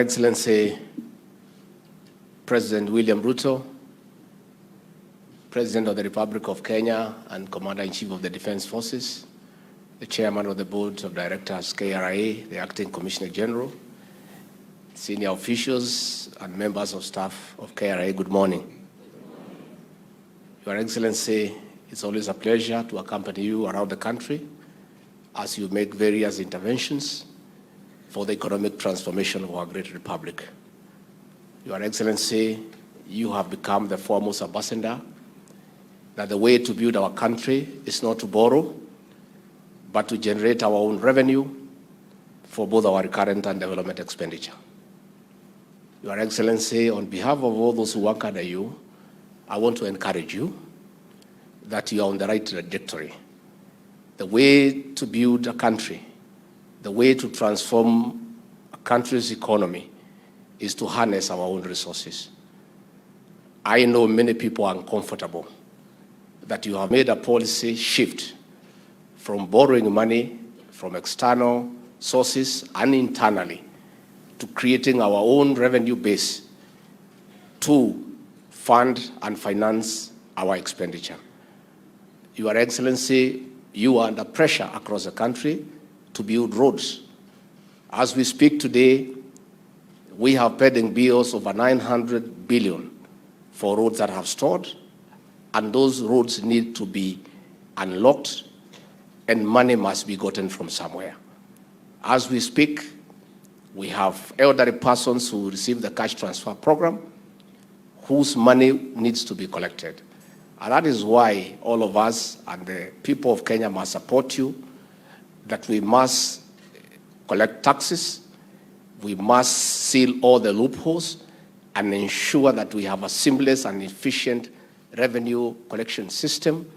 Excellency President William Ruto, President of the Republic of Kenya and Commander-in-Chief of the Defense Forces, the Chairman of the Board of Directors, KRA, the Acting Commissioner General, senior officials and members of staff of KRA, good morning. Your Excellency, it's always a pleasure to accompany you around the country as you make various interventions for the economic transformation of our great republic. Your Excellency, you have become the foremost ambassador that the way to build our country is not to borrow, but to generate our own revenue for both our recurrent and development expenditure. Your Excellency, on behalf of all those who work under you, I want to encourage you that you are on the right trajectory. The way to build a country, the way to transform a country's economy is to harness our own resources. I know many people are uncomfortable that you have made a policy shift from borrowing money from external sources and internally to creating our own revenue base to fund and finance our expenditure. Your Excellency, you are under pressure across the country to build roads. As we speak today, we have pending bills over 900 billion for roads that have stalled, and those roads need to be unlocked and money must be gotten from somewhere. As we speak, we have elderly persons who receive the cash transfer program whose money needs to be collected. And that is why all of us and the people of Kenya must support you, that we must collect taxes, we must seal all the loopholes and ensure that we have a seamless and efficient revenue collection system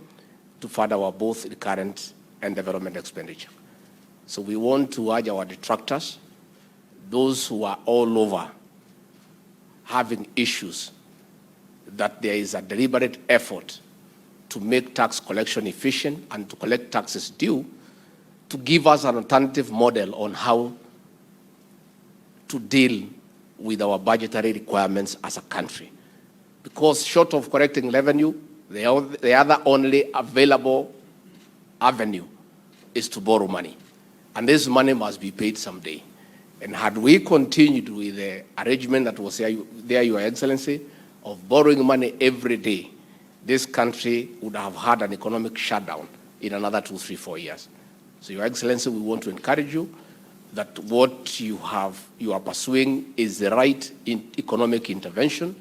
to fund our both recurrent and development expenditure. So we want to urge our detractors, those who are all over having issues, that there is a deliberate effort to make tax collection efficient and to collect taxes due, to give us an alternative model on how to deal with our budgetary requirements as a country. Because short of collecting revenue, the other only available avenue is to borrow money. And this money must be paid someday. And had we continued with the arrangement that was there, Your Excellency, of borrowing money every day, this country would have had an economic shutdown in another 2, 3, 4 years. So, Your Excellency, we want to encourage you that what you are pursuing is the right economic intervention,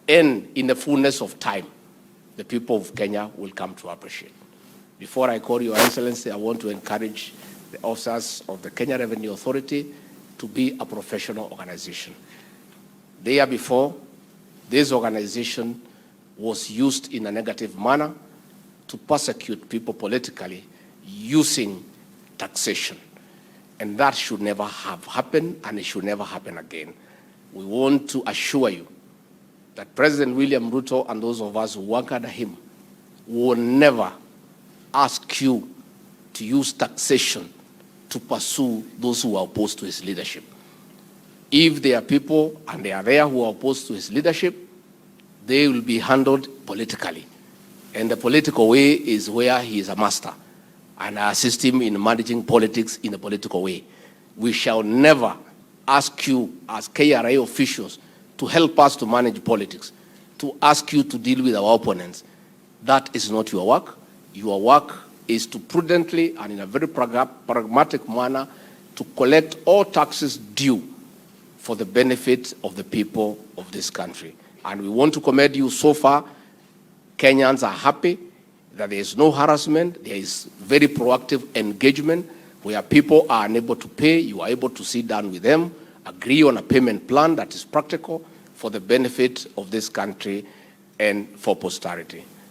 and in the fullness of time, the people of Kenya will come to appreciate. Before I call Your Excellency, I want to encourage the officers of the Kenya Revenue Authority to be a professional organization. The year before, this organization was used in a negative manner to persecute people politically using taxation. And that should never have happened, and it should never happen again. We want to assure you that President William Ruto and those of us who work under him will never ask you to use taxation to pursue those who are opposed to his leadership. If there are people, and they are there, who are opposed to his leadership, they will be handled politically. And the political way is where he is a master. And I assist him in managing politics in a political way. We shall never ask you as KRA officials to help us to manage politics, to ask you to deal with our opponents. That is not your work. Your work is to prudently and in a very pragmatic manner to collect all taxes due for the benefit of the people of this country. And we want to commend you so far. Kenyans are happy that there is no harassment, there is very proactive engagement where people are unable to pay, you are able to sit down with them, agree on a payment plan that is practical for the benefit of this country and for posterity.